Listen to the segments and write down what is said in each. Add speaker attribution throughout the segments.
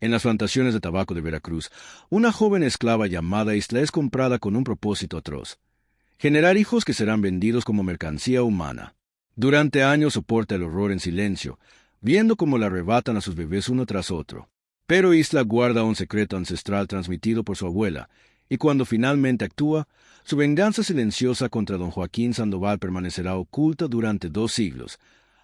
Speaker 1: En las plantaciones de tabaco de Veracruz, una joven esclava llamada Isla es comprada con un propósito atroz: generar hijos que serán vendidos como mercancía humana. Durante años soporta el horror en silencio, viendo cómo la arrebatan a sus bebés uno tras otro. Pero Isla guarda un secreto ancestral transmitido por su abuela, y cuando finalmente actúa, su venganza silenciosa contra don Joaquín Sandoval permanecerá oculta durante 2 siglos,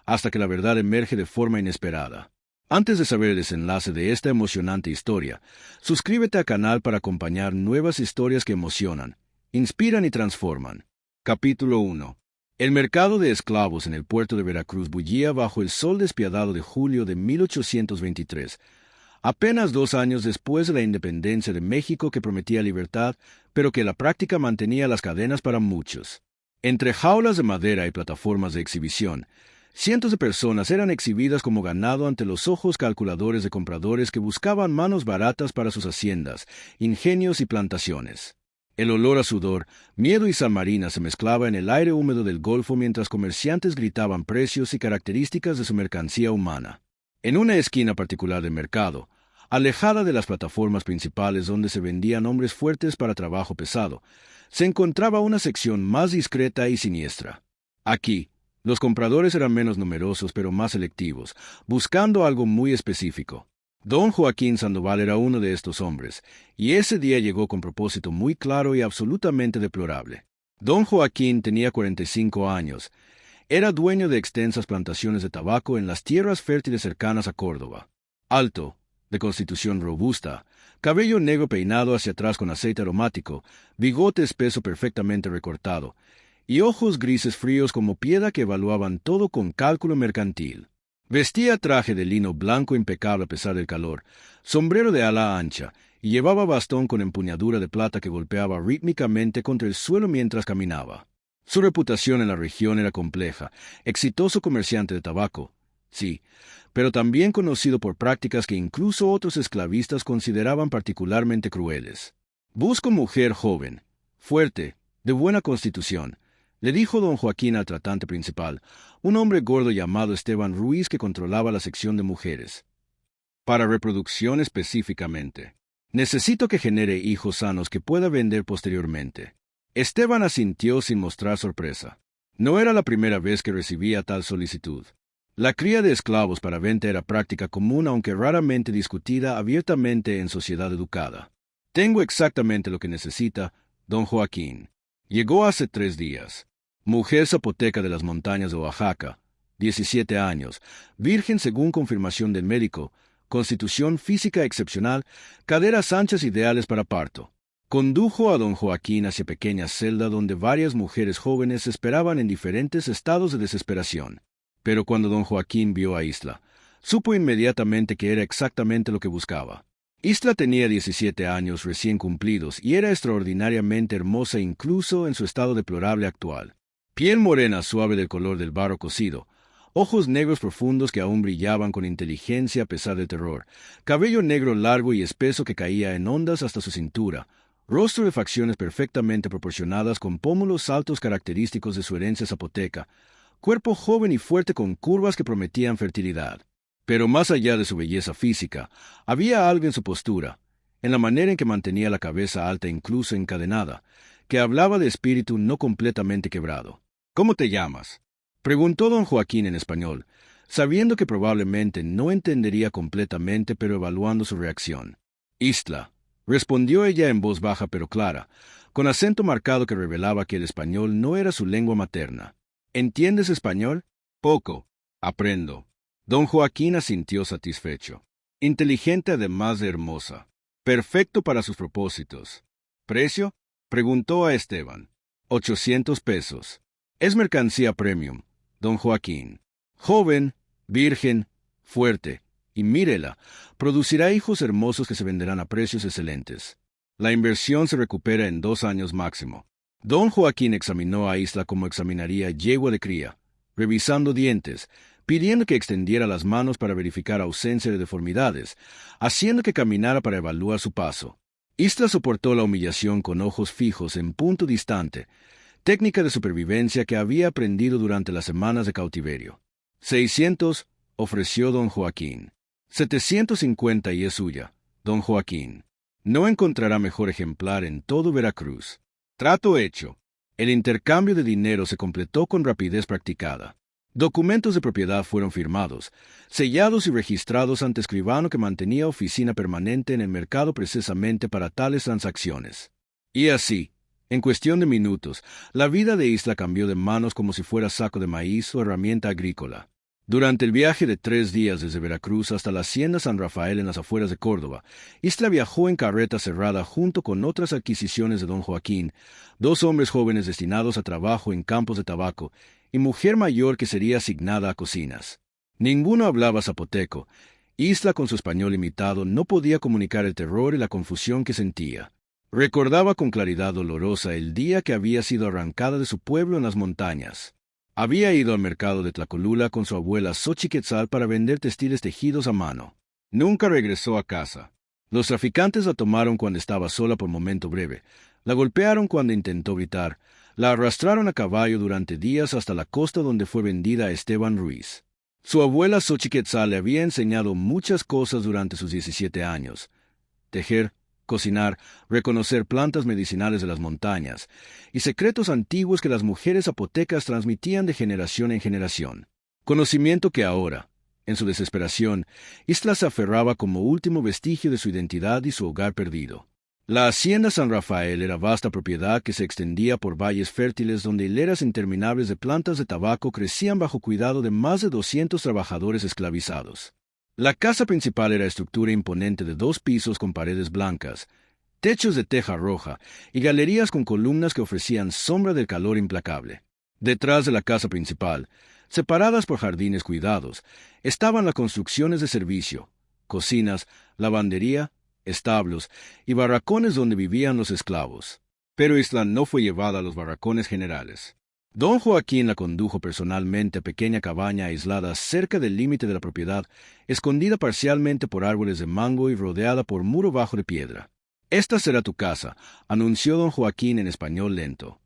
Speaker 1: hasta que la verdad emerge de forma inesperada. Antes de saber el desenlace de esta emocionante historia, suscríbete al canal para acompañar nuevas historias que emocionan, inspiran y transforman. Capítulo 1. El mercado de esclavos en el puerto de Veracruz bullía bajo el sol despiadado de julio de 1823, apenas 2 años después de la independencia de México, que prometía libertad, pero que en la práctica mantenía las cadenas para muchos. Entre jaulas de madera y plataformas de exhibición, cientos de personas eran exhibidas como ganado ante los ojos calculadores de compradores que buscaban manos baratas para sus haciendas, ingenios y plantaciones. El olor a sudor, miedo y salmarina se mezclaba en el aire húmedo del Golfo mientras comerciantes gritaban precios y características de su mercancía humana. En una esquina particular del mercado, alejada de las plataformas principales donde se vendían hombres fuertes para trabajo pesado, se encontraba una sección más discreta y siniestra. Aquí, los compradores eran menos numerosos pero más selectivos, buscando algo muy específico. Don Joaquín Sandoval era uno de estos hombres, y ese día llegó con propósito muy claro y absolutamente deplorable. Don Joaquín tenía 45 años. Era dueño de extensas plantaciones de tabaco en las tierras fértiles cercanas a Córdoba. Alto, de constitución robusta, cabello negro peinado hacia atrás con aceite aromático, bigote espeso perfectamente recortado, y ojos grises fríos como piedra que evaluaban todo con cálculo mercantil. Vestía traje de lino blanco impecable a pesar del calor, sombrero de ala ancha, y llevaba bastón con empuñadura de plata que golpeaba rítmicamente contra el suelo mientras caminaba. Su reputación en la región era compleja: exitoso comerciante de tabaco, sí, pero también conocido por prácticas que incluso otros esclavistas consideraban particularmente crueles. «Busco mujer joven, fuerte, de buena constitución», le dijo don Joaquín al tratante principal, un hombre gordo llamado Esteban Ruiz que controlaba la sección de mujeres. «Para reproducción específicamente. Necesito que genere hijos sanos que pueda vender posteriormente». Esteban asintió sin mostrar sorpresa. No era la primera vez que recibía tal solicitud. La cría de esclavos para venta era práctica común, aunque raramente discutida abiertamente en sociedad educada. «Tengo exactamente lo que necesita, don Joaquín. Llegó hace 3 días. Mujer zapoteca de las montañas de Oaxaca, 17 años, virgen según confirmación del médico, constitución física excepcional, caderas anchas ideales para parto». Condujo a don Joaquín hacia pequeña celda donde varias mujeres jóvenes esperaban en diferentes estados de desesperación. Pero cuando don Joaquín vio a Isla, supo inmediatamente que era exactamente lo que buscaba. Isla tenía 17 años recién cumplidos y era extraordinariamente hermosa incluso en su estado deplorable actual. Piel morena suave del color del barro cocido, ojos negros profundos que aún brillaban con inteligencia a pesar del terror, cabello negro largo y espeso que caía en ondas hasta su cintura, rostro de facciones perfectamente proporcionadas con pómulos altos característicos de su herencia zapoteca, cuerpo joven y fuerte con curvas que prometían fertilidad. Pero más allá de su belleza física, había algo en su postura, en la manera en que mantenía la cabeza alta incluso encadenada, que hablaba de espíritu no completamente quebrado. «¿Cómo te llamas?», preguntó don Joaquín en español, sabiendo que probablemente no entendería completamente pero evaluando su reacción. «Isla», respondió ella en voz baja pero clara, con acento marcado que revelaba que el español no era su lengua materna. «¿Entiendes español?». «Poco. Aprendo». Don Joaquín asintió satisfecho. Inteligente además de hermosa. Perfecto para sus propósitos. «¿Precio?», preguntó a Esteban. «$800. Es mercancía premium, don Joaquín. Joven, virgen, fuerte, y mírela, producirá hijos hermosos que se venderán a precios excelentes. La inversión se recupera en 2 años máximo». Don Joaquín examinó a Isla como examinaría yegua de cría, revisando dientes, pidiendo que extendiera las manos para verificar ausencia de deformidades, haciendo que caminara para evaluar su paso. Isla soportó la humillación con ojos fijos en punto distante, técnica de supervivencia que había aprendido durante las semanas de cautiverio. «600, ofreció don Joaquín. 750 y es suya, don Joaquín. No encontrará mejor ejemplar en todo Veracruz. Trato hecho. El intercambio de dinero se completó con rapidez practicada. Documentos de propiedad fueron firmados, sellados y registrados ante escribano que mantenía oficina permanente en el mercado precisamente para tales transacciones. Y así, en cuestión de minutos, la vida de Isla cambió de manos como si fuera saco de maíz o herramienta agrícola. Durante el viaje de 3 días desde Veracruz hasta la hacienda San Rafael en las afueras de Córdoba, Isla viajó en carreta cerrada junto con otras adquisiciones de don Joaquín, 2 hombres jóvenes destinados a trabajo en campos de tabaco y mujer mayor que sería asignada a cocinas. Ninguno hablaba zapoteco. Isla, con su español imitado, no podía comunicar el terror y la confusión que sentía. Recordaba con claridad dolorosa el día que había sido arrancada de su pueblo en las montañas. Había ido al mercado de Tlacolula con su abuela Xochiquetzal para vender textiles tejidos a mano. Nunca regresó a casa. Los traficantes la tomaron cuando estaba sola por momento breve, la golpearon cuando intentó gritar, la arrastraron a caballo durante días hasta la costa donde fue vendida a Esteban Ruiz. Su abuela Xochiquetzal le había enseñado muchas cosas durante sus 17 años. Tejer, cocinar, reconocer plantas medicinales de las montañas, y secretos antiguos que las mujeres zapotecas transmitían de generación en generación. Conocimiento que ahora, en su desesperación, Isla se aferraba como último vestigio de su identidad y su hogar perdido. La hacienda San Rafael era vasta propiedad que se extendía por valles fértiles donde hileras interminables de plantas de tabaco crecían bajo cuidado de más de 200 trabajadores esclavizados. La casa principal era estructura imponente de 2 pisos con paredes blancas, techos de teja roja y galerías con columnas que ofrecían sombra del calor implacable. Detrás de la casa principal, separadas por jardines cuidados, estaban las construcciones de servicio, cocinas, lavandería, establos y barracones donde vivían los esclavos. Pero Isla no fue llevada a los barracones generales. Don Joaquín la condujo personalmente a pequeña cabaña aislada cerca del límite de la propiedad, escondida parcialmente por árboles de mango y rodeada por muro bajo de piedra. «Esta será tu casa», anunció don Joaquín en español lento.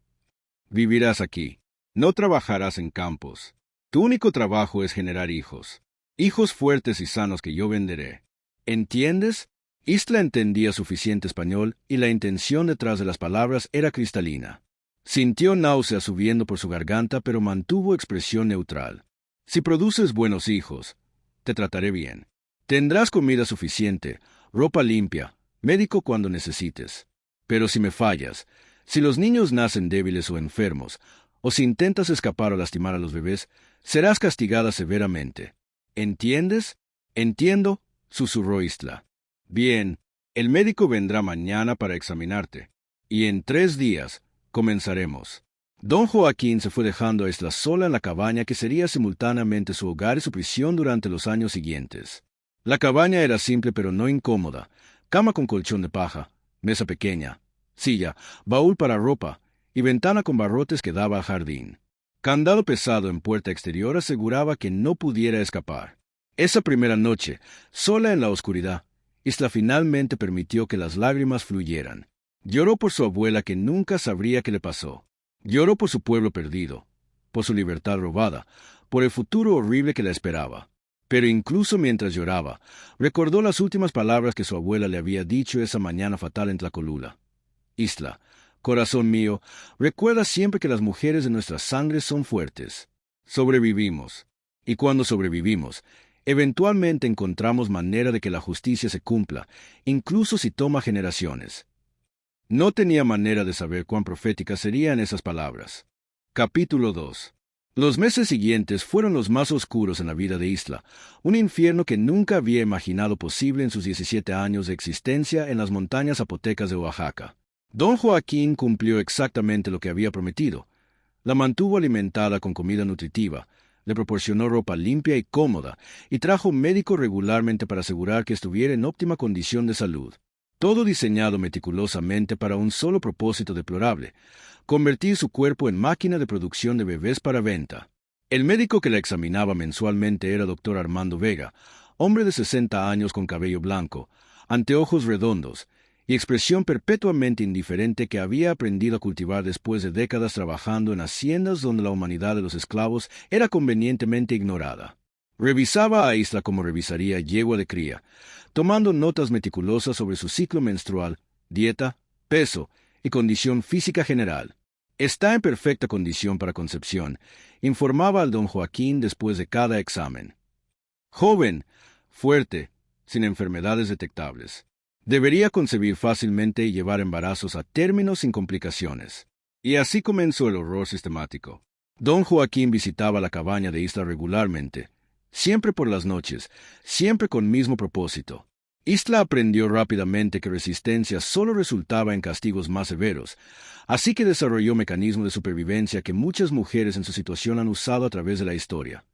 Speaker 1: «Vivirás aquí. No trabajarás en campos. Tu único trabajo es generar hijos. Hijos fuertes y sanos que yo venderé. ¿Entiendes?» Isla entendía suficiente español y la intención detrás de las palabras era cristalina. Sintió náusea subiendo por su garganta, pero mantuvo expresión neutral. «Si produces buenos hijos, te trataré bien. Tendrás comida suficiente, ropa limpia, médico cuando necesites. Pero si me fallas, si los niños nacen débiles o enfermos, o si intentas escapar o lastimar a los bebés, serás castigada severamente. ¿Entiendes?» «Entiendo», susurró Isla. «Bien, el médico vendrá mañana para examinarte, y en 3 días comenzaremos». Don Joaquín se fue dejando a Isla sola en la cabaña que sería simultáneamente su hogar y su prisión durante los años siguientes. La cabaña era simple pero no incómoda, cama con colchón de paja, mesa pequeña, silla, baúl para ropa y ventana con barrotes que daba al jardín. Candado pesado en puerta exterior aseguraba que no pudiera escapar. Esa primera noche, sola en la oscuridad, Isla finalmente permitió que las lágrimas fluyeran. Lloró por su abuela que nunca sabría qué le pasó. Lloró por su pueblo perdido, por su libertad robada, por el futuro horrible que la esperaba. Pero incluso mientras lloraba, recordó las últimas palabras que su abuela le había dicho esa mañana fatal en Tlacolula. «Isla, corazón mío, recuerda siempre que las mujeres de nuestra sangre son fuertes. Sobrevivimos. Y cuando sobrevivimos, eventualmente encontramos manera de que la justicia se cumpla, incluso si toma generaciones». No tenía manera de saber cuán proféticas serían esas palabras. Capítulo 2. Los meses siguientes fueron los más oscuros en la vida de Isla, un infierno que nunca había imaginado posible en sus 17 años de existencia en las montañas zapotecas de Oaxaca. Don Joaquín cumplió exactamente lo que había prometido. La mantuvo alimentada con comida nutritiva, le proporcionó ropa limpia y cómoda, y trajo médico regularmente para asegurar que estuviera en óptima condición de salud. Todo diseñado meticulosamente para un solo propósito deplorable: convertir su cuerpo en máquina de producción de bebés para venta. El médico que la examinaba mensualmente era Dr. Armando Vega, hombre de 60 años con cabello blanco, anteojos redondos y expresión perpetuamente indiferente que había aprendido a cultivar después de décadas trabajando en haciendas donde la humanidad de los esclavos era convenientemente ignorada. Revisaba a Isla como revisaría yegua de cría, tomando notas meticulosas sobre su ciclo menstrual, dieta, peso y condición física general. Está en perfecta condición para concepción, informaba al don Joaquín después de cada examen. Joven, fuerte, sin enfermedades detectables. Debería concebir fácilmente y llevar embarazos a término sin complicaciones. Y así comenzó el horror sistemático. Don Joaquín visitaba la cabaña de Isla regularmente, siempre por las noches, siempre con mismo propósito. Isla aprendió rápidamente que resistencia solo resultaba en castigos más severos, así que desarrolló mecanismos de supervivencia que muchas mujeres en su situación han usado a través de la historia.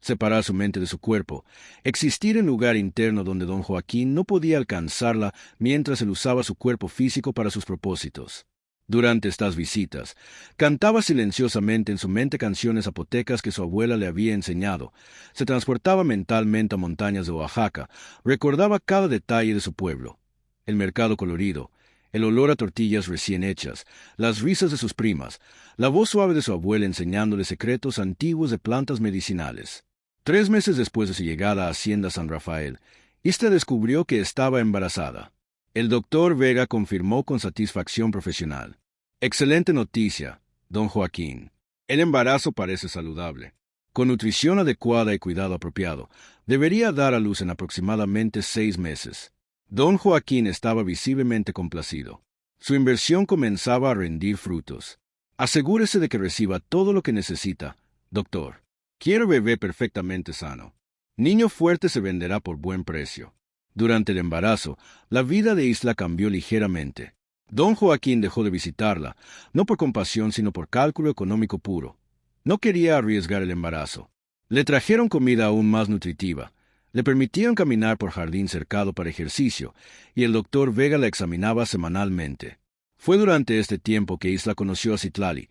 Speaker 1: Separar su mente de su cuerpo, existir en lugar interno donde don Joaquín no podía alcanzarla mientras él usaba su cuerpo físico para sus propósitos. Durante estas visitas, cantaba silenciosamente en su mente canciones zapotecas que su abuela le había enseñado, se transportaba mentalmente a montañas de Oaxaca, recordaba cada detalle de su pueblo, el mercado colorido, el olor a tortillas recién hechas, las risas de sus primas, la voz suave de su abuela enseñándole secretos antiguos de plantas medicinales. 3 meses después de su llegada a Hacienda San Rafael, Isla descubrió que estaba embarazada. El doctor Vega confirmó con satisfacción profesional. Excelente noticia, don Joaquín. El embarazo parece saludable. Con nutrición adecuada y cuidado apropiado, debería dar a luz en aproximadamente 6 meses. Don Joaquín estaba visiblemente complacido. Su inversión comenzaba a rendir frutos. Asegúrese de que reciba todo lo que necesita, doctor. Quiero bebé perfectamente sano. Niño fuerte se venderá por buen precio. Durante el embarazo, la vida de Isla cambió ligeramente. Don Joaquín dejó de visitarla, no por compasión sino por cálculo económico puro. No quería arriesgar el embarazo. Le trajeron comida aún más nutritiva, le permitían caminar por jardín cercado para ejercicio, y el doctor Vega la examinaba semanalmente. Fue durante este tiempo que Isla conoció a Citlali,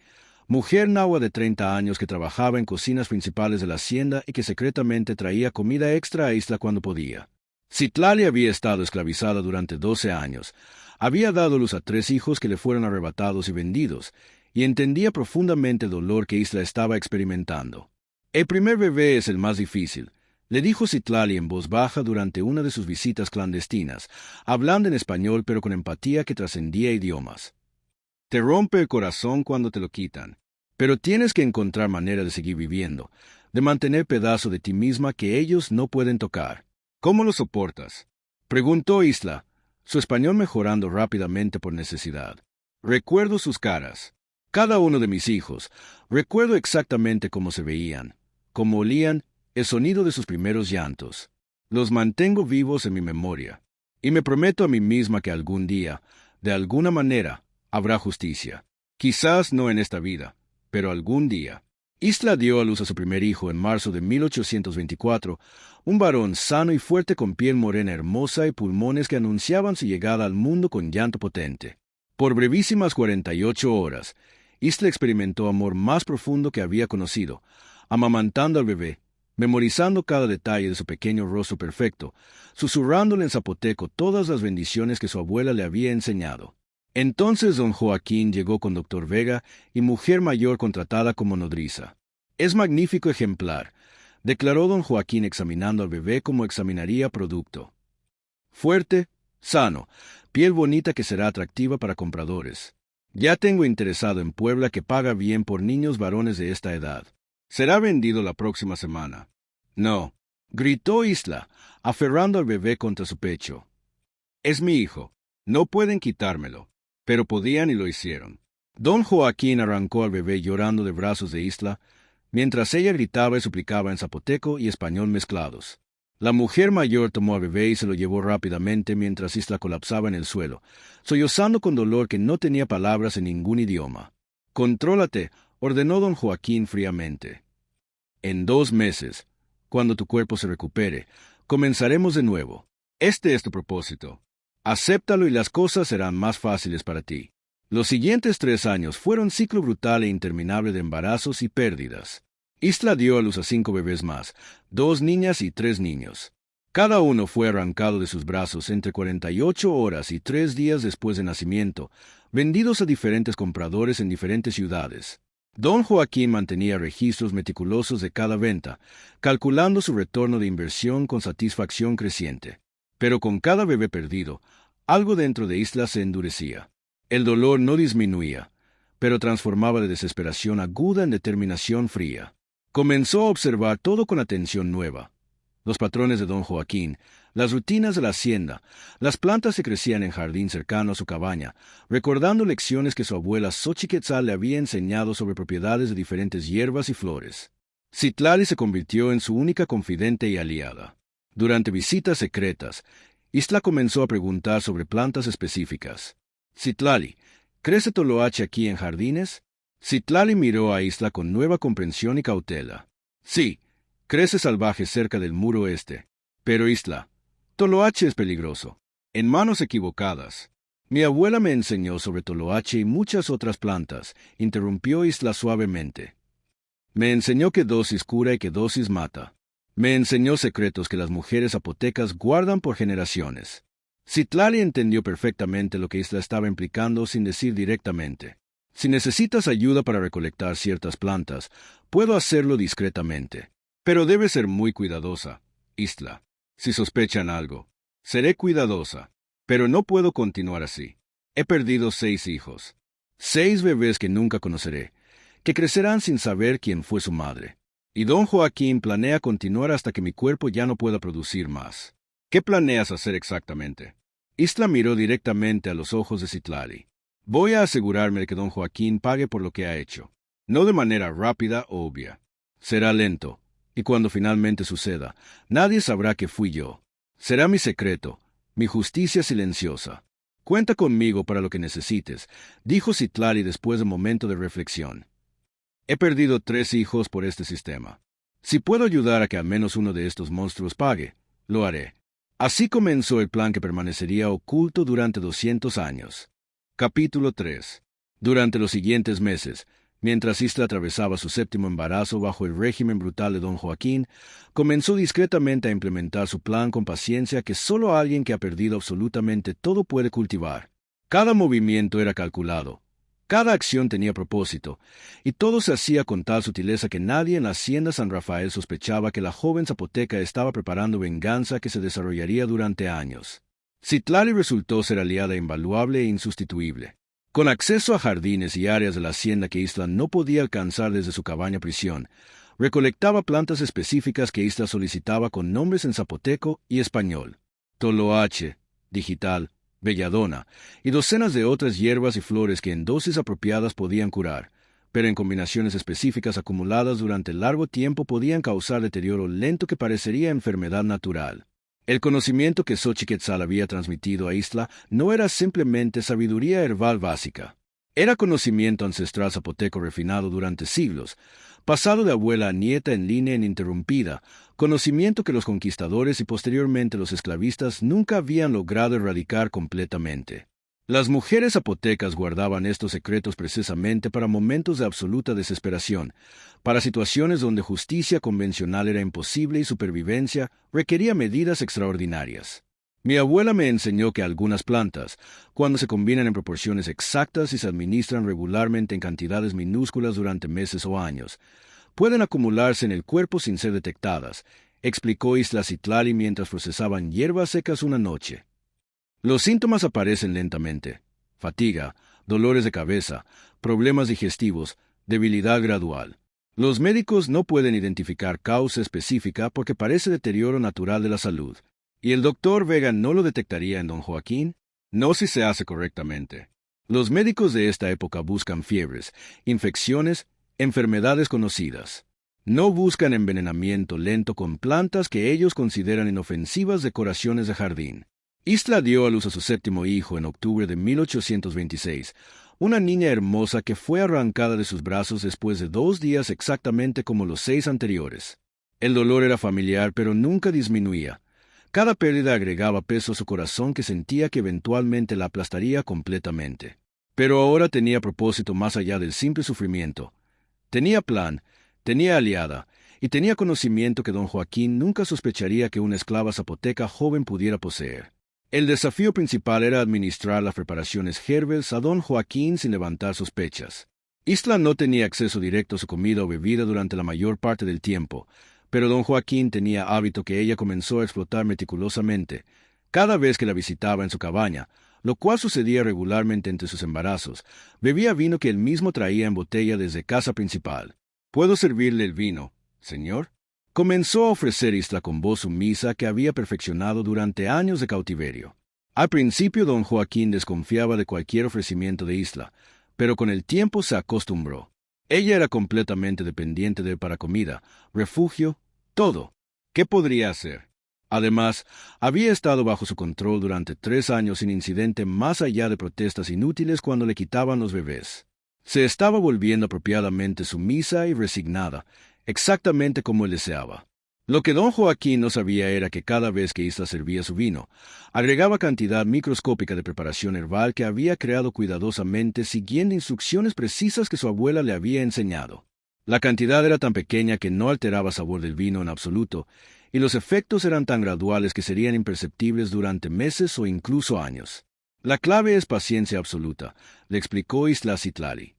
Speaker 1: mujer nahua de 30 años que trabajaba en cocinas principales de la hacienda y que secretamente traía comida extra a Isla cuando podía. Citlali había estado esclavizada durante 12 años, había dado luz a 3 hijos que le fueron arrebatados y vendidos, y entendía profundamente el dolor que Isla estaba experimentando. El primer bebé es el más difícil, le dijo Citlali en voz baja durante una de sus visitas clandestinas, hablando en español pero con empatía que trascendía idiomas. Te rompe el corazón cuando te lo quitan, pero tienes que encontrar manera de seguir viviendo, de mantener pedazo de ti misma que ellos no pueden tocar. ¿Cómo lo soportas?, preguntó Isla, su español mejorando rápidamente por necesidad. Recuerdo sus caras. Cada uno de mis hijos, recuerdo exactamente cómo se veían, cómo olían, el sonido de sus primeros llantos. Los mantengo vivos en mi memoria. Y me prometo a mí misma que algún día, de alguna manera, habrá justicia. Quizás no en esta vida, pero algún día. Isla dio a luz a su primer hijo en marzo de 1824, un varón sano y fuerte con piel morena hermosa y pulmones que anunciaban su llegada al mundo con llanto potente. Por brevísimas 48 horas, Isla experimentó amor más profundo que había conocido, amamantando al bebé, memorizando cada detalle de su pequeño rostro perfecto, susurrándole en zapoteco todas las bendiciones que su abuela le había enseñado. Entonces don Joaquín llegó con doctor Vega y mujer mayor contratada como nodriza. Es magnífico ejemplar, declaró don Joaquín examinando al bebé como examinaría producto. Fuerte, sano, piel bonita que será atractiva para compradores. Ya tengo interesado en Puebla que paga bien por niños varones de esta edad. Será vendido la próxima semana. No, gritó Isla, aferrando al bebé contra su pecho. Es mi hijo. No pueden quitármelo. Pero podían y lo hicieron. Don Joaquín arrancó al bebé llorando de brazos de Isla, mientras ella gritaba y suplicaba en zapoteco y español mezclados. La mujer mayor tomó al bebé y se lo llevó rápidamente mientras Isla colapsaba en el suelo, sollozando con dolor que no tenía palabras en ningún idioma. «Contrólate», ordenó don Joaquín fríamente. «En 2 meses, cuando tu cuerpo se recupere, comenzaremos de nuevo. Este es tu propósito. Acéptalo y las cosas serán más fáciles para ti». Los siguientes 3 años fueron ciclo brutal e interminable de embarazos y pérdidas. Isla dio a luz a 5 bebés más, 2 niñas y 3 niños. Cada uno fue arrancado de sus brazos entre 48 horas y 3 días después de nacimiento, vendidos a diferentes compradores en diferentes ciudades. Don Joaquín mantenía registros meticulosos de cada venta, calculando su retorno de inversión con satisfacción creciente. Pero con cada bebé perdido, algo dentro de Isla se endurecía. El dolor no disminuía, pero transformaba de desesperación aguda en determinación fría. Comenzó a observar todo con atención nueva. Los patrones de don Joaquín, las rutinas de la hacienda, las plantas que crecían en jardín cercano a su cabaña, recordando lecciones que su abuela Xochiquetzal le había enseñado sobre propiedades de diferentes hierbas y flores. Citlali se convirtió en su única confidente y aliada. Durante visitas secretas, Isla comenzó a preguntar sobre plantas específicas. Citlali, ¿crece toloache aquí en jardines? Citlali miró a Isla con nueva comprensión y cautela. Sí, crece salvaje cerca del muro este. Pero Isla, toloache es peligroso. En manos equivocadas. Mi abuela me enseñó sobre toloache y muchas otras plantas, interrumpió Isla suavemente. Me enseñó que dosis cura y que dosis mata. Me enseñó secretos que las mujeres zapotecas guardan por generaciones. Citlali entendió perfectamente lo que Isla estaba implicando sin decir directamente. Si necesitas ayuda para recolectar ciertas plantas, puedo hacerlo discretamente. Pero debes ser muy cuidadosa, Isla. Si sospechan algo, seré cuidadosa. Pero no puedo continuar así. He perdido 6 hijos. 6 bebés que nunca conoceré, que crecerán sin saber quién fue su madre. Y don Joaquín planea continuar hasta que mi cuerpo ya no pueda producir más. ¿Qué planeas hacer exactamente? Isla miró directamente a los ojos de Citlali. Voy a asegurarme de que don Joaquín pague por lo que ha hecho. No de manera rápida o obvia. Será lento, y cuando finalmente suceda, nadie sabrá que fui yo. Será mi secreto, mi justicia silenciosa. Cuenta conmigo para lo que necesites, dijo Citlali después de un momento de reflexión. He perdido 3 hijos por este sistema. Si puedo ayudar a que al menos uno de estos monstruos pague, lo haré. Así comenzó el plan que permanecería oculto durante 200 años. Capítulo 3. Durante los siguientes meses, mientras Isla atravesaba su 7º embarazo bajo el régimen brutal de don Joaquín, comenzó discretamente a implementar su plan con paciencia que solo alguien que ha perdido absolutamente todo puede cultivar. Cada movimiento era calculado. Cada acción tenía propósito, y todo se hacía con tal sutileza que nadie en la hacienda San Rafael sospechaba que la joven zapoteca estaba preparando venganza que se desarrollaría durante años. Citlali resultó ser aliada invaluable e insustituible. Con acceso a jardines y áreas de la hacienda que Isla no podía alcanzar desde su cabaña prisión, recolectaba plantas específicas que Isla solicitaba con nombres en zapoteco y español. Toloache, digital, belladona, y docenas de otras hierbas y flores que en dosis apropiadas podían curar, pero en combinaciones específicas acumuladas durante largo tiempo podían causar deterioro lento que parecería enfermedad natural. El conocimiento que Xochiquetzal había transmitido a Isla no era simplemente sabiduría herbal básica. Era conocimiento ancestral zapoteco refinado durante siglos, pasado de abuela a nieta en línea ininterrumpida, conocimiento que los conquistadores y posteriormente los esclavistas nunca habían logrado erradicar completamente. Las mujeres zapotecas guardaban estos secretos precisamente para momentos de absoluta desesperación, para situaciones donde justicia convencional era imposible y supervivencia requería medidas extraordinarias. Mi abuela me enseñó que algunas plantas, cuando se combinan en proporciones exactas y se administran regularmente en cantidades minúsculas durante meses o años, pueden acumularse en el cuerpo sin ser detectadas, explicó Isla Citlali mientras procesaban hierbas secas una noche. Los síntomas aparecen lentamente: fatiga, dolores de cabeza, problemas digestivos, debilidad gradual. Los médicos no pueden identificar causa específica porque parece deterioro natural de la salud. ¿Y el doctor Vega no lo detectaría en don Joaquín? No si se hace correctamente. Los médicos de esta época buscan fiebres, infecciones, enfermedades conocidas. No buscan envenenamiento lento con plantas que ellos consideran inofensivas decoraciones de jardín. Isla dio a luz a su 7º hijo en octubre de 1826, una niña hermosa que fue arrancada de sus brazos después de 2 días exactamente como los 6 anteriores. El dolor era familiar pero nunca disminuía. Cada pérdida agregaba peso a su corazón que sentía que eventualmente la aplastaría completamente. Pero ahora tenía propósito más allá del simple sufrimiento. Tenía plan, tenía aliada, y tenía conocimiento que don Joaquín nunca sospecharía que una esclava zapoteca joven pudiera poseer. El desafío principal era administrar las preparaciones herbales a don Joaquín sin levantar sospechas. Isla no tenía acceso directo a su comida o bebida durante la mayor parte del tiempo, pero don Joaquín tenía hábito que ella comenzó a explotar meticulosamente cada vez que la visitaba en su cabaña, lo cual sucedía regularmente entre sus embarazos. Bebía vino que él mismo traía en botella desde casa principal. ¿Puedo servirle el vino, señor? Comenzó a ofrecer Isla con voz sumisa que había perfeccionado durante años de cautiverio. Al principio don Joaquín desconfiaba de cualquier ofrecimiento de Isla, pero con el tiempo se acostumbró. Ella era completamente dependiente de él para comida, refugio, todo. ¿Qué podría hacer? Además, había estado bajo su control durante 3 años sin incidente más allá de protestas inútiles cuando le quitaban los bebés. Se estaba volviendo apropiadamente sumisa y resignada, exactamente como él deseaba. Lo que don Joaquín no sabía era que cada vez que Isla servía su vino, agregaba cantidad microscópica de preparación herbal que había creado cuidadosamente siguiendo instrucciones precisas que su abuela le había enseñado. La cantidad era tan pequeña que no alteraba sabor del vino en absoluto, y los efectos eran tan graduales que serían imperceptibles durante meses o incluso años. La clave es paciencia absoluta, le explicó Isla Citlali.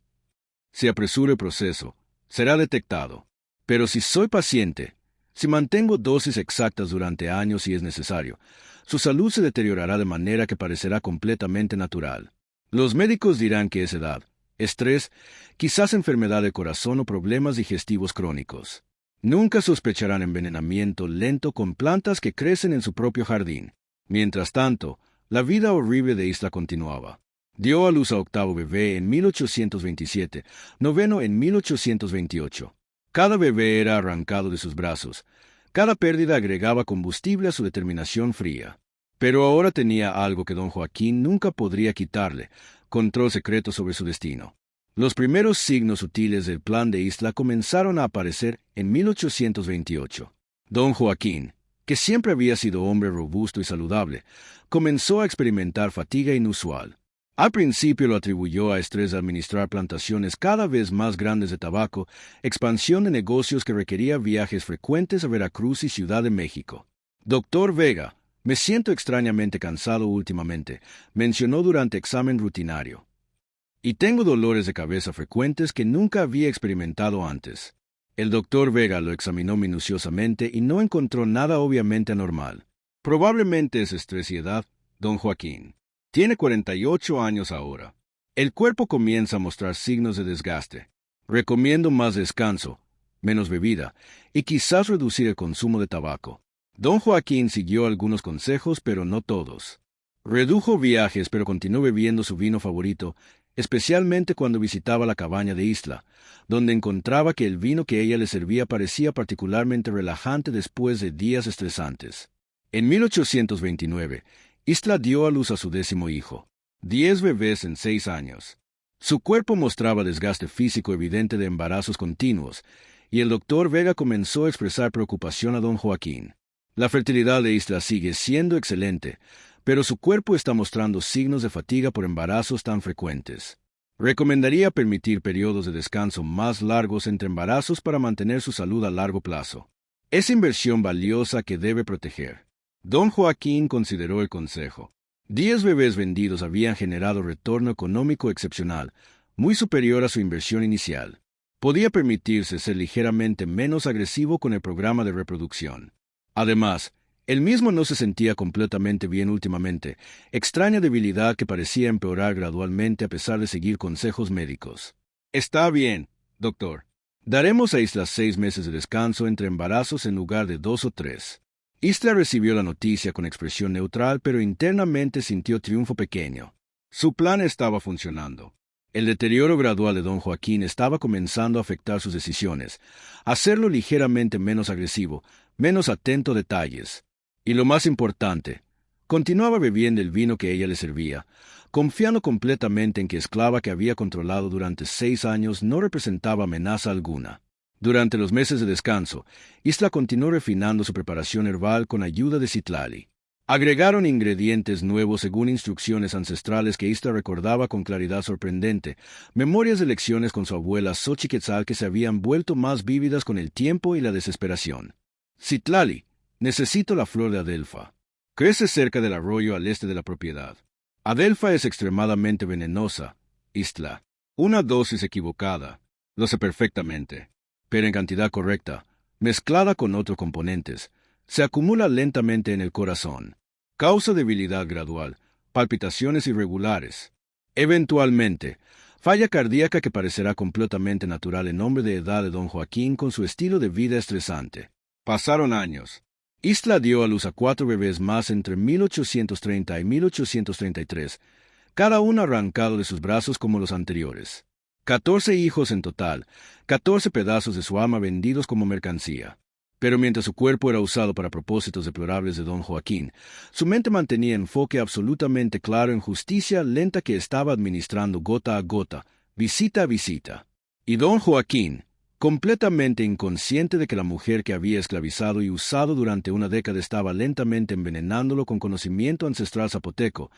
Speaker 1: Si apresuro el proceso, será detectado. Pero si soy paciente, si mantengo dosis exactas durante años si es necesario, su salud se deteriorará de manera que parecerá completamente natural. Los médicos dirán que es edad, estrés, quizás enfermedad del corazón o problemas digestivos crónicos. Nunca sospecharán envenenamiento lento con plantas que crecen en su propio jardín. Mientras tanto, la vida horrible de Isla continuaba. Dio a luz a octavo bebé en 1827, noveno en 1828. Cada bebé era arrancado de sus brazos. Cada pérdida agregaba combustible a su determinación fría. Pero ahora tenía algo que don Joaquín nunca podría quitarle, control secreto sobre su destino. Los primeros signos sutiles del plan de Isla comenzaron a aparecer en 1828. Don Joaquín, que siempre había sido hombre robusto y saludable, comenzó a experimentar fatiga inusual. Al principio lo atribuyó a estrés de administrar plantaciones cada vez más grandes de tabaco, expansión de negocios que requería viajes frecuentes a Veracruz y Ciudad de México. Doctor Vega, me siento extrañamente cansado últimamente, mencionó durante examen rutinario. Y tengo dolores de cabeza frecuentes que nunca había experimentado antes. El doctor Vega lo examinó minuciosamente y no encontró nada obviamente anormal. Probablemente es estrés y edad, don Joaquín. Tiene 48 años ahora. El cuerpo comienza a mostrar signos de desgaste. Recomiendo más descanso, menos bebida, y quizás reducir el consumo de tabaco. Don Joaquín siguió algunos consejos, pero no todos. Redujo viajes, pero continuó bebiendo su vino favorito, especialmente cuando visitaba la cabaña de Isla, donde encontraba que el vino que ella le servía parecía particularmente relajante después de días estresantes. En 1829, Isla dio a luz a su 10º hijo. 10 bebés en 6 años. Su cuerpo mostraba desgaste físico evidente de embarazos continuos, y el doctor Vega comenzó a expresar preocupación a don Joaquín. La fertilidad de Isla sigue siendo excelente, pero su cuerpo está mostrando signos de fatiga por embarazos tan frecuentes. Recomendaría permitir periodos de descanso más largos entre embarazos para mantener su salud a largo plazo. Es inversión valiosa que debe proteger. Don Joaquín consideró el consejo. 10 bebés vendidos habían generado retorno económico excepcional, muy superior a su inversión inicial. Podía permitirse ser ligeramente menos agresivo con el programa de reproducción. Además, él mismo no se sentía completamente bien últimamente, extraña debilidad que parecía empeorar gradualmente a pesar de seguir consejos médicos. Está bien, doctor. Daremos a Isla 6 meses de descanso entre embarazos en lugar de 2 o 3. Isla recibió la noticia con expresión neutral, pero internamente sintió triunfo pequeño. Su plan estaba funcionando. El deterioro gradual de don Joaquín estaba comenzando a afectar sus decisiones, hacerlo ligeramente menos agresivo, menos atento a detalles. Y lo más importante, continuaba bebiendo el vino que ella le servía, confiando completamente en que esclava que había controlado durante 6 años no representaba amenaza alguna. Durante los meses de descanso, Isla continuó refinando su preparación herbal con ayuda de Citlali. Agregaron ingredientes nuevos según instrucciones ancestrales que Isla recordaba con claridad sorprendente, memorias de lecciones con su abuela Xochiquetzal que se habían vuelto más vívidas con el tiempo y la desesperación. Citlali, necesito la flor de adelfa. Crece cerca del arroyo al este de la propiedad. Adelfa es extremadamente venenosa, Isla. Una dosis equivocada, lo sé perfectamente, pero en cantidad correcta, mezclada con otros componentes, se acumula lentamente en el corazón. Causa debilidad gradual, palpitaciones irregulares. Eventualmente, falla cardíaca que parecerá completamente natural en hombre de edad de don Joaquín con su estilo de vida estresante. Pasaron años. Isla dio a luz a 4 bebés más entre 1830 y 1833, cada uno arrancado de sus brazos como los anteriores. 14 hijos en total, 14 pedazos de su alma vendidos como mercancía. Pero mientras su cuerpo era usado para propósitos deplorables de don Joaquín, su mente mantenía enfoque absolutamente claro en justicia lenta que estaba administrando gota a gota, visita a visita. Y don Joaquín, completamente inconsciente de que la mujer que había esclavizado y usado durante una década estaba lentamente envenenándolo con conocimiento ancestral zapoteco,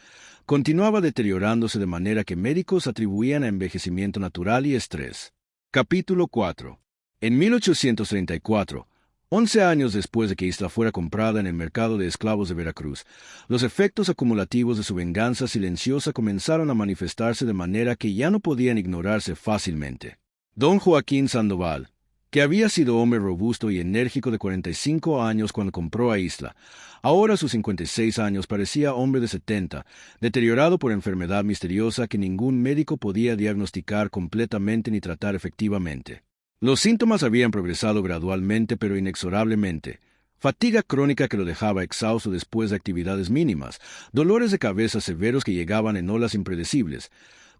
Speaker 1: continuaba deteriorándose de manera que médicos atribuían a envejecimiento natural y estrés. Capítulo 4. En 1834, 11 años después de que Isla fuera comprada en el mercado de esclavos de Veracruz, los efectos acumulativos de su venganza silenciosa comenzaron a manifestarse de manera que ya no podían ignorarse fácilmente. Don Joaquín Sandoval, que había sido hombre robusto y enérgico de 45 años cuando compró a Isla, ahora a sus 56 años parecía hombre de 70, deteriorado por enfermedad misteriosa que ningún médico podía diagnosticar completamente ni tratar efectivamente. Los síntomas habían progresado gradualmente pero inexorablemente. Fatiga crónica que lo dejaba exhausto después de actividades mínimas, dolores de cabeza severos que llegaban en olas impredecibles,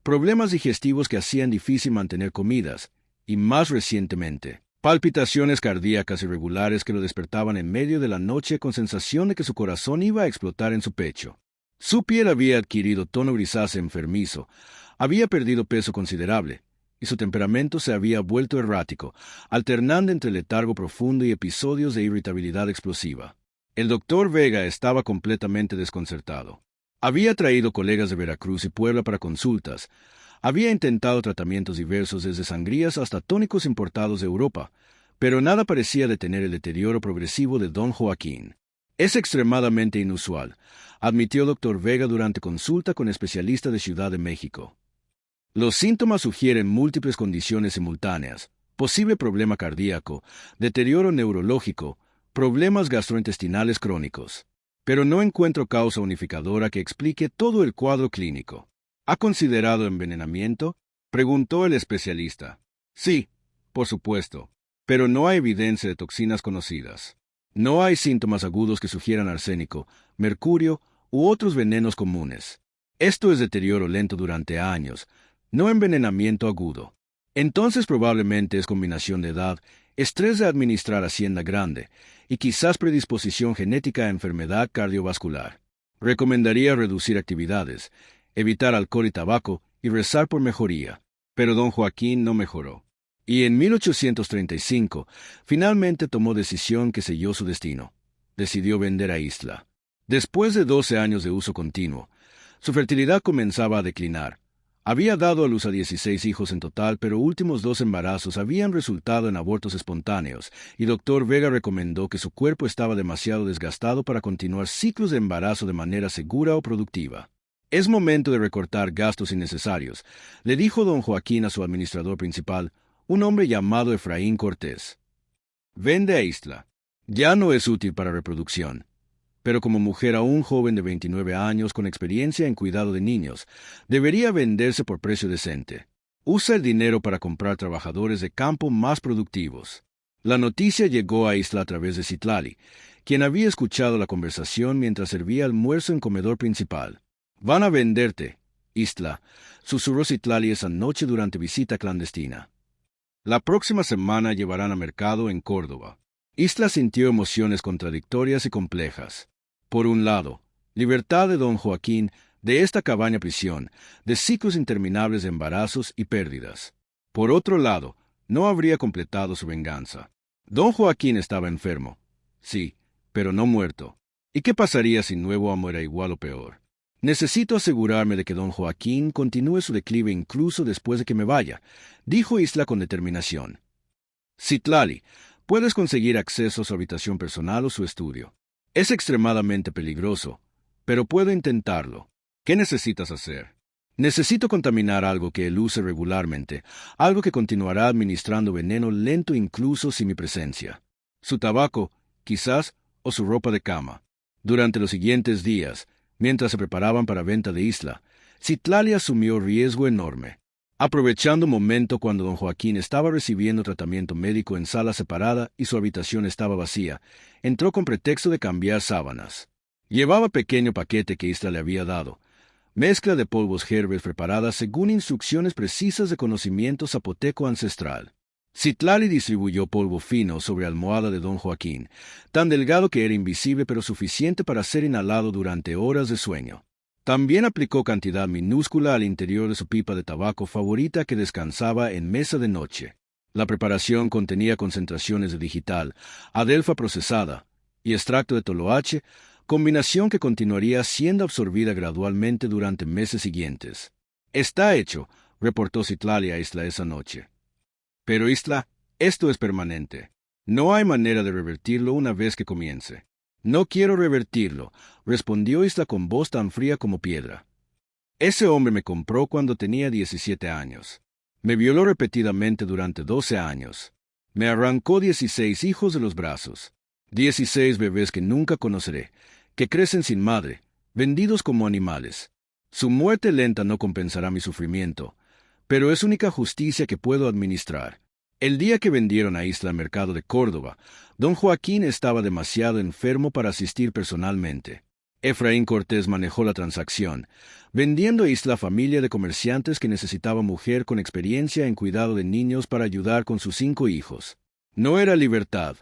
Speaker 1: problemas digestivos que hacían difícil mantener comidas, y más recientemente, palpitaciones cardíacas irregulares que lo despertaban en medio de la noche con sensación de que su corazón iba a explotar en su pecho. Su piel había adquirido tono grisáceo enfermizo, había perdido peso considerable, y su temperamento se había vuelto errático, alternando entre letargo profundo y episodios de irritabilidad explosiva. El doctor Vega estaba completamente desconcertado. Había traído colegas de Veracruz y Puebla para consultas, había intentado tratamientos diversos desde sangrías hasta tónicos importados de Europa, pero nada parecía detener el deterioro progresivo de don Joaquín. Es extremadamente inusual, admitió doctor Vega durante consulta con especialista de Ciudad de México. Los síntomas sugieren múltiples condiciones simultáneas, posible problema cardíaco, deterioro neurológico, problemas gastrointestinales crónicos. Pero no encuentro causa unificadora que explique todo el cuadro clínico. ¿Ha considerado envenenamiento?, preguntó el especialista. Sí, por supuesto, pero no hay evidencia de toxinas conocidas. No hay síntomas agudos que sugieran arsénico, mercurio u otros venenos comunes. Esto es deterioro lento durante años, no envenenamiento agudo. Entonces probablemente es combinación de edad, estrés de administrar hacienda grande y quizás predisposición genética a enfermedad cardiovascular. Recomendaría reducir actividades, evitar alcohol y tabaco y rezar por mejoría. Pero don Joaquín no mejoró. Y en 1835, finalmente tomó decisión que selló su destino. Decidió vender a Isla. Después de 12 años de uso continuo, su fertilidad comenzaba a declinar. Había dado a luz a 16 hijos en total, pero últimos 2 embarazos habían resultado en abortos espontáneos, y doctor Vega recomendó que su cuerpo estaba demasiado desgastado para continuar ciclos de embarazo de manera segura o productiva. Es momento de recortar gastos innecesarios, le dijo don Joaquín a su administrador principal, un hombre llamado Efraín Cortés. Vende a Isla. Ya no es útil para reproducción. Pero como mujer aún joven de 29 años con experiencia en cuidado de niños, debería venderse por precio decente. Usa el dinero para comprar trabajadores de campo más productivos. La noticia llegó a Isla a través de Citlali, quien había escuchado la conversación mientras servía almuerzo en comedor principal. «Van a venderte, Isla», susurró Citlali esa noche durante visita clandestina. La próxima semana llevarán a mercado en Córdoba. Isla sintió emociones contradictorias y complejas. Por un lado, libertad de don Joaquín de esta cabaña prisión, de ciclos interminables de embarazos y pérdidas. Por otro lado, no habría completado su venganza. Don Joaquín estaba enfermo, sí, pero no muerto. ¿Y qué pasaría si nuevo amo era igual o peor? Necesito asegurarme de que don Joaquín continúe su declive incluso después de que me vaya, dijo Isla con determinación. Citlali, puedes conseguir acceso a su habitación personal o su estudio. Es extremadamente peligroso, pero puedo intentarlo. ¿Qué necesitas hacer? Necesito contaminar algo que él use regularmente, algo que continuará administrando veneno lento incluso sin mi presencia. Su tabaco, quizás, o su ropa de cama. Durante los siguientes días, mientras se preparaban para venta de Isla, Citlali asumió riesgo enorme. Aprovechando un momento cuando don Joaquín estaba recibiendo tratamiento médico en sala separada y su habitación estaba vacía, entró con pretexto de cambiar sábanas. Llevaba pequeño paquete que Isla le había dado, mezcla de polvos herbes preparadas según instrucciones precisas de conocimiento zapoteco ancestral. Citlali distribuyó polvo fino sobre almohada de don Joaquín, tan delgado que era invisible pero suficiente para ser inhalado durante horas de sueño. También aplicó cantidad minúscula al interior de su pipa de tabaco favorita que descansaba en mesa de noche. La preparación contenía concentraciones de digital, adelfa procesada y extracto de toloache, combinación que continuaría siendo absorbida gradualmente durante meses siguientes. «Está hecho», reportó Citlali a Isla esa noche. «Pero Isla, esto es permanente. No hay manera de revertirlo una vez que comience». «No quiero revertirlo», respondió Isla con voz tan fría como piedra. «Ese hombre me compró cuando tenía 17 años. Me violó repetidamente durante 12 años. Me arrancó 16 hijos de los brazos. 16 bebés que nunca conoceré, que crecen sin madre, vendidos como animales. Su muerte lenta no compensará mi sufrimiento, pero es única justicia que puedo administrar». El día que vendieron a Isla al mercado de Córdoba, don Joaquín estaba demasiado enfermo para asistir personalmente. Efraín Cortés manejó la transacción, vendiendo a Isla familia de comerciantes que necesitaba mujer con experiencia en cuidado de niños para ayudar con sus 5 hijos. No era libertad,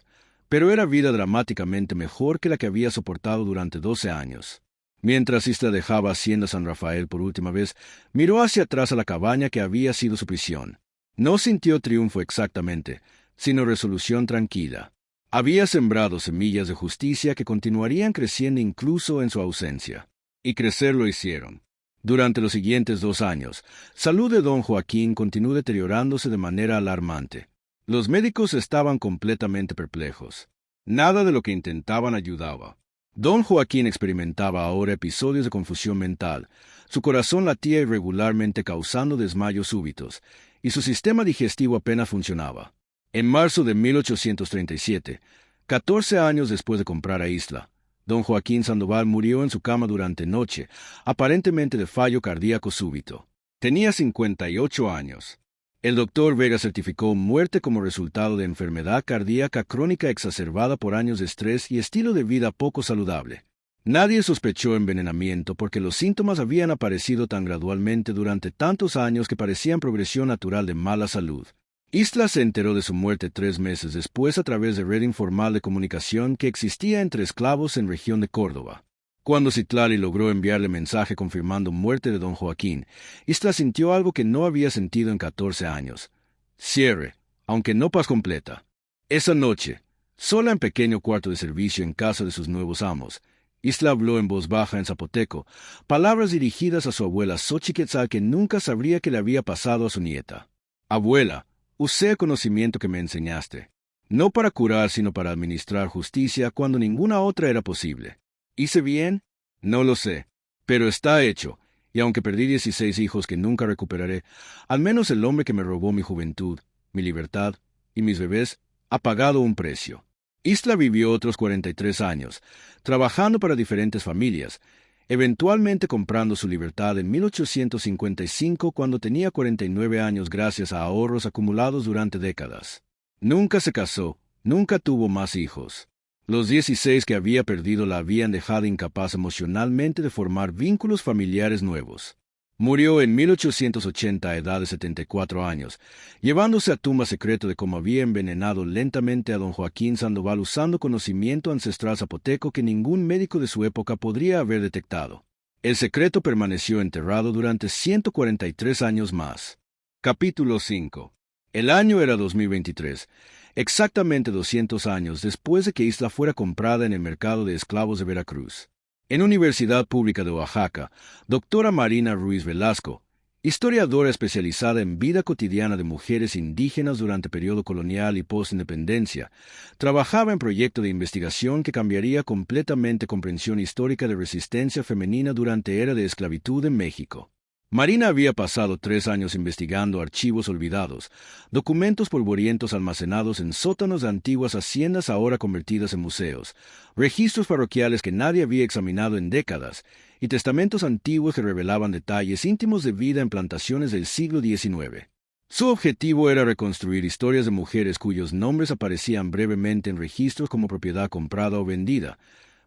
Speaker 1: pero era vida dramáticamente mejor que la que había soportado durante 12 años. Mientras Isla dejaba Hacienda San Rafael por última vez, miró hacia atrás a la cabaña que había sido su prisión. No sintió triunfo exactamente, sino resolución tranquila. Había sembrado semillas de justicia que continuarían creciendo incluso en su ausencia. Y crecer lo hicieron. Durante los siguientes 2 años, salud de don Joaquín continuó deteriorándose de manera alarmante. Los médicos estaban completamente perplejos. Nada de lo que intentaban ayudaba. Don Joaquín experimentaba ahora episodios de confusión mental. Su corazón latía irregularmente causando desmayos súbitos, y su sistema digestivo apenas funcionaba. En marzo de 1837, 14 años después de comprar a Isla, don Joaquín Sandoval murió en su cama durante noche, aparentemente de fallo cardíaco súbito. Tenía 58 años. El doctor Vega certificó muerte como resultado de enfermedad cardíaca crónica exacerbada por años de estrés y estilo de vida poco saludable. Nadie sospechó envenenamiento porque los síntomas habían aparecido tan gradualmente durante tantos años que parecían progresión natural de mala salud. Isla se enteró de su muerte 3 meses después a través de red informal de comunicación que existía entre esclavos en región de Córdoba. Cuando Citlali logró enviarle mensaje confirmando muerte de don Joaquín, Isla sintió algo que no había sentido en 14 años. Cierre, aunque no paz completa. Esa noche, sola en pequeño cuarto de servicio en casa de sus nuevos amos, Isla habló en voz baja en zapoteco, palabras dirigidas a su abuela Xochiquetzal que nunca sabría qué le había pasado a su nieta. «Abuela, usé el conocimiento que me enseñaste, no para curar sino para administrar justicia cuando ninguna otra era posible. ¿Hice bien? No lo sé, pero está hecho, y aunque perdí 16 hijos que nunca recuperaré, al menos el hombre que me robó mi juventud, mi libertad y mis bebés ha pagado un precio». Isla vivió otros 43 años, trabajando para diferentes familias, eventualmente comprando su libertad en 1855 cuando tenía 49 años gracias a ahorros acumulados durante décadas. Nunca se casó, nunca tuvo más hijos. Los 16 que había perdido la habían dejado incapaz emocionalmente de formar vínculos familiares nuevos. Murió en 1880 a edad de 74 años, llevándose a tumba secreto de cómo había envenenado lentamente a don Joaquín Sandoval usando conocimiento ancestral zapoteco que ningún médico de su época podría haber detectado. El secreto permaneció enterrado durante 143 años más. Capítulo 5. El año era 2023, exactamente 200 años después de que Isla fuera comprada en el mercado de esclavos de Veracruz. En Universidad Pública de Oaxaca, doctora Marina Ruiz Velasco, historiadora especializada en vida cotidiana de mujeres indígenas durante periodo colonial y postindependencia, trabajaba en proyecto de investigación que cambiaría completamente comprensión histórica de resistencia femenina durante era de esclavitud en México. Marina había pasado 3 años investigando archivos olvidados, documentos polvorientos almacenados en sótanos de antiguas haciendas ahora convertidas en museos, registros parroquiales que nadie había examinado en décadas, y testamentos antiguos que revelaban detalles íntimos de vida en plantaciones del siglo XIX. Su objetivo era reconstruir historias de mujeres cuyos nombres aparecían brevemente en registros como propiedad comprada o vendida,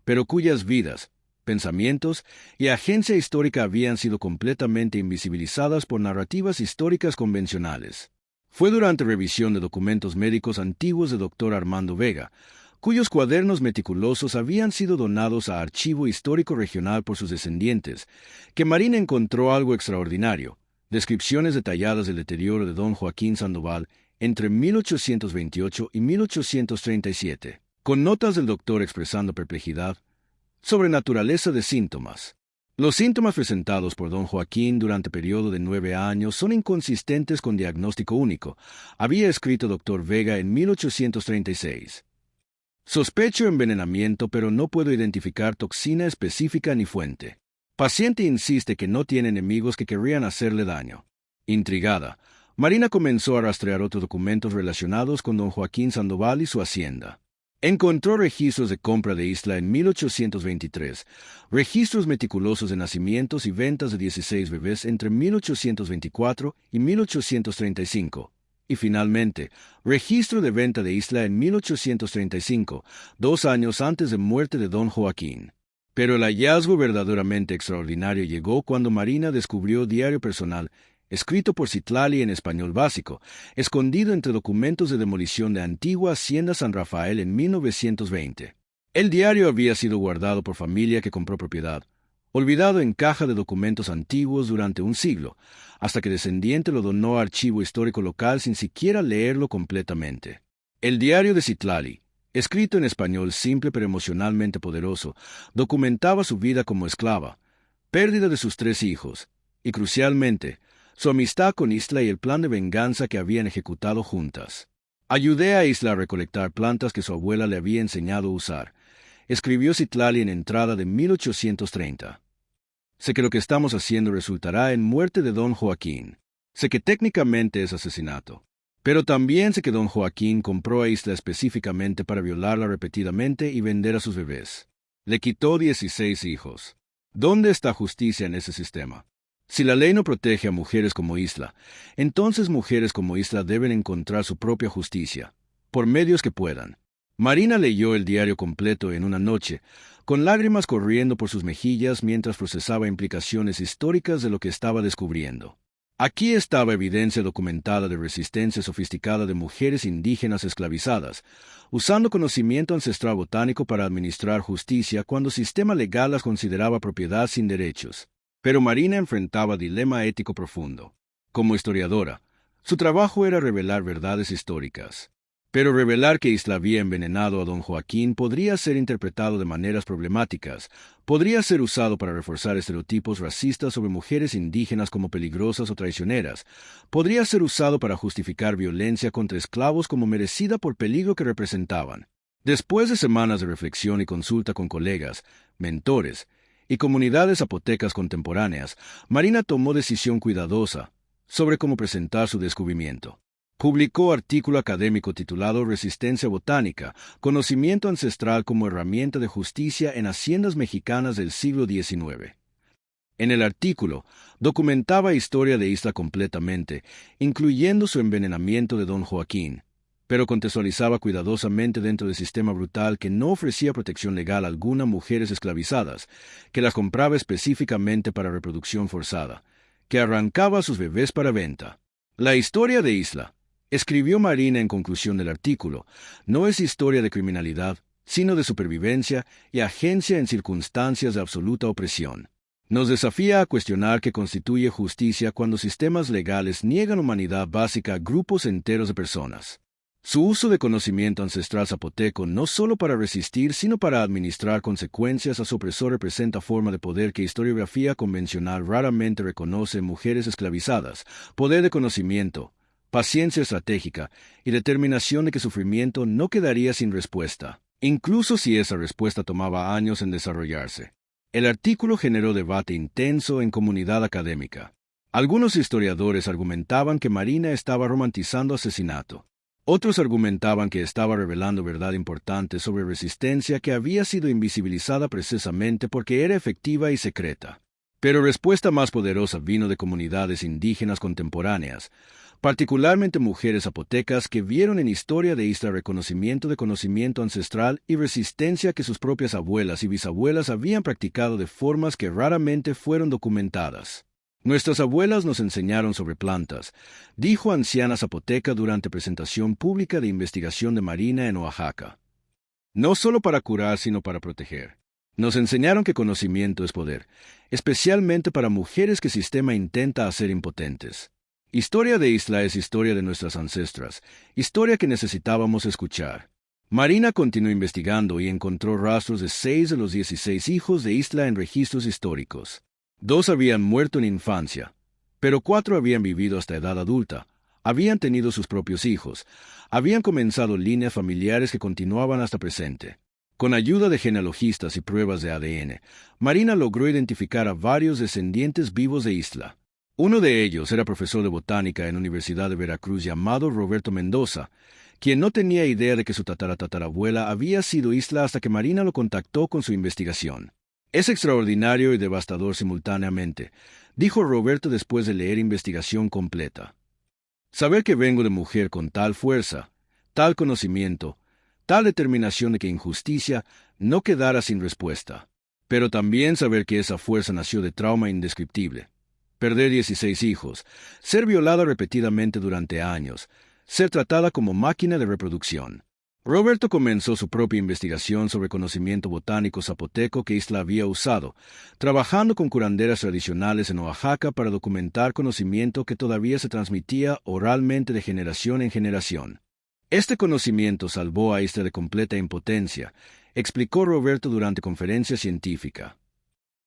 Speaker 1: pero cuyas vidas, pensamientos y agencia histórica habían sido completamente invisibilizadas por narrativas históricas convencionales. Fue durante revisión de documentos médicos antiguos de Dr. Armando Vega, cuyos cuadernos meticulosos habían sido donados a Archivo Histórico Regional por sus descendientes, que Marina encontró algo extraordinario: descripciones detalladas del deterioro de don Joaquín Sandoval entre 1828 y 1837, con notas del doctor expresando perplejidad sobre naturaleza de síntomas. Los síntomas presentados por don Joaquín durante periodo de 9 años son inconsistentes con diagnóstico único, había escrito doctor Vega en 1836. Sospecho envenenamiento, pero no puedo identificar toxina específica ni fuente. Paciente insiste que no tiene enemigos que querrían hacerle daño. Intrigada, Marina comenzó a rastrear otros documentos relacionados con don Joaquín Sandoval y su hacienda. Encontró registros de compra de isla en 1823, registros meticulosos de nacimientos y ventas de 16 bebés entre 1824 y 1835, y finalmente, registro de venta de isla en 1835, 2 años antes de muerte de don Joaquín. Pero el hallazgo verdaderamente extraordinario llegó cuando Marina descubrió diario personal, escrito por Citlali en español básico, escondido entre documentos de demolición de antigua Hacienda San Rafael en 1920. El diario había sido guardado por familia que compró propiedad, olvidado en caja de documentos antiguos durante un siglo, hasta que descendiente lo donó a Archivo Histórico Local sin siquiera leerlo completamente. El diario de Citlali, escrito en español simple pero emocionalmente poderoso, documentaba su vida como esclava, pérdida de sus 3 hijos, y crucialmente, su amistad con Isla y el plan de venganza que habían ejecutado juntas. Ayudé a Isla a recolectar plantas que su abuela le había enseñado a usar, escribió Citlali en entrada de 1830. Sé que lo que estamos haciendo resultará en muerte de don Joaquín. Sé que técnicamente es asesinato. Pero también sé que don Joaquín compró a Isla específicamente para violarla repetidamente y vender a sus bebés. Le quitó 16 hijos. ¿Dónde está justicia en ese sistema? Si la ley no protege a mujeres como Isla, entonces mujeres como Isla deben encontrar su propia justicia, por medios que puedan. Marina leyó el diario completo en una noche, con lágrimas corriendo por sus mejillas mientras procesaba implicaciones históricas de lo que estaba descubriendo. Aquí estaba evidencia documentada de resistencia sofisticada de mujeres indígenas esclavizadas, usando conocimiento ancestral botánico para administrar justicia cuando el sistema legal las consideraba propiedad sin derechos. Pero Marina enfrentaba dilema ético profundo. Como historiadora, su trabajo era revelar verdades históricas. Pero revelar que Isla había envenenado a don Joaquín podría ser interpretado de maneras problemáticas, podría ser usado para reforzar estereotipos racistas sobre mujeres indígenas como peligrosas o traicioneras, podría ser usado para justificar violencia contra esclavos como merecida por peligro que representaban. Después de semanas de reflexión y consulta con colegas, mentores y comunidades zapotecas contemporáneas, Marina tomó decisión cuidadosa sobre cómo presentar su descubrimiento. Publicó artículo académico titulado Resistencia botánica, conocimiento ancestral como herramienta de justicia en haciendas mexicanas del siglo XIX. En el artículo, documentaba historia de Isla completamente, incluyendo su envenenamiento de don Joaquín, pero contextualizaba cuidadosamente dentro del sistema brutal que no ofrecía protección legal alguna a mujeres esclavizadas, que las compraba específicamente para reproducción forzada, que arrancaba a sus bebés para venta. La historia de Isla, escribió Marina en conclusión del artículo, no es historia de criminalidad, sino de supervivencia y agencia en circunstancias de absoluta opresión. Nos desafía a cuestionar qué constituye justicia cuando sistemas legales niegan humanidad básica a grupos enteros de personas. Su uso de conocimiento ancestral zapoteco no solo para resistir, sino para administrar consecuencias a su opresor representa forma de poder que historiografía convencional raramente reconoce en mujeres esclavizadas, poder de conocimiento, paciencia estratégica y determinación de que sufrimiento no quedaría sin respuesta, incluso si esa respuesta tomaba años en desarrollarse. El artículo generó debate intenso en comunidad académica. Algunos historiadores argumentaban que Marina estaba romantizando asesinato. Otros argumentaban que estaba revelando verdad importante sobre resistencia que había sido invisibilizada precisamente porque era efectiva y secreta. Pero respuesta más poderosa vino de comunidades indígenas contemporáneas, particularmente mujeres zapotecas que vieron en Historia de Isla reconocimiento de conocimiento ancestral y resistencia que sus propias abuelas y bisabuelas habían practicado de formas que raramente fueron documentadas. Nuestras abuelas nos enseñaron sobre plantas, dijo anciana zapoteca durante presentación pública de investigación de Marina en Oaxaca. No solo para curar, sino para proteger. Nos enseñaron que conocimiento es poder, especialmente para mujeres que el sistema intenta hacer impotentes. Historia de Isla es historia de nuestras ancestras, historia que necesitábamos escuchar. Marina continuó investigando y encontró rastros de 6 de los 16 hijos de Isla en registros históricos. 2 habían muerto en infancia, pero 4 habían vivido hasta edad adulta, habían tenido sus propios hijos, habían comenzado líneas familiares que continuaban hasta presente. Con ayuda de genealogistas y pruebas de ADN, Marina logró identificar a varios descendientes vivos de Isla. Uno de ellos era profesor de botánica en la Universidad de Veracruz llamado Roberto Mendoza, quien no tenía idea de que su tatarabuela había sido Isla hasta que Marina lo contactó con su investigación. Es extraordinario y devastador simultáneamente, dijo Roberto después de leer investigación completa. Saber que vengo de mujer con tal fuerza, tal conocimiento, tal determinación de que injusticia no quedara sin respuesta. Pero también saber que esa fuerza nació de trauma indescriptible. Perder 16 hijos, ser violada repetidamente durante años, ser tratada como máquina de reproducción. Roberto comenzó su propia investigación sobre conocimiento botánico zapoteco que Isla había usado, trabajando con curanderas tradicionales en Oaxaca para documentar conocimiento que todavía se transmitía oralmente de generación en generación. Este conocimiento salvó a Isla de completa impotencia, explicó Roberto durante conferencia científica.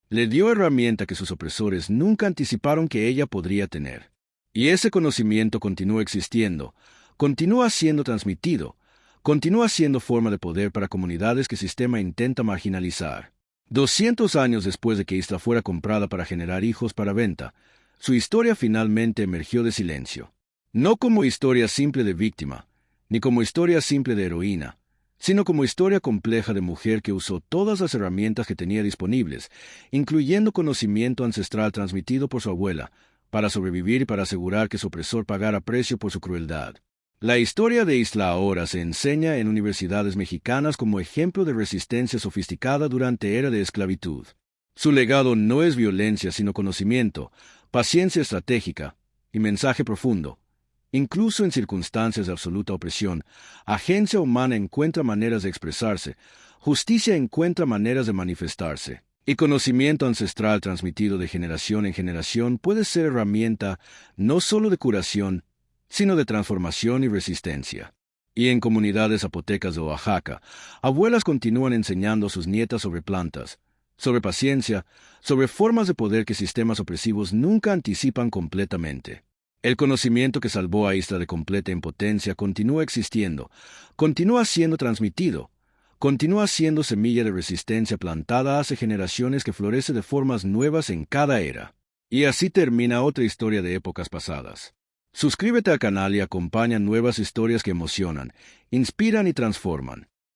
Speaker 1: Le dio herramienta que sus opresores nunca anticiparon que ella podría tener. Y ese conocimiento continúa existiendo, continúa siendo transmitido, continúa siendo forma de poder para comunidades que el sistema intenta marginalizar. 200 años después de que Isla fuera comprada para generar hijos para venta, su historia finalmente emergió de silencio. No como historia simple de víctima, ni como historia simple de heroína, sino como historia compleja de mujer que usó todas las herramientas que tenía disponibles, incluyendo conocimiento ancestral transmitido por su abuela, para sobrevivir y para asegurar que su opresor pagara precio por su crueldad. La historia de Isla ahora se enseña en universidades mexicanas como ejemplo de resistencia sofisticada durante era de esclavitud. Su legado no es violencia sino conocimiento, paciencia estratégica y mensaje profundo. Incluso en circunstancias de absoluta opresión, agencia humana encuentra maneras de expresarse, justicia encuentra maneras de manifestarse, y conocimiento ancestral transmitido de generación en generación puede ser herramienta no solo de curación, sino de transformación y resistencia. Y en comunidades zapotecas de Oaxaca, abuelas continúan enseñando a sus nietas sobre plantas, sobre paciencia, sobre formas de poder que sistemas opresivos nunca anticipan completamente. El conocimiento que salvó a Isla de completa impotencia continúa existiendo, continúa siendo transmitido, continúa siendo semilla de resistencia plantada hace generaciones que florece de formas nuevas en cada era. Y así termina otra historia de épocas pasadas. Suscríbete al canal y acompaña nuevas historias que emocionan, inspiran y transforman.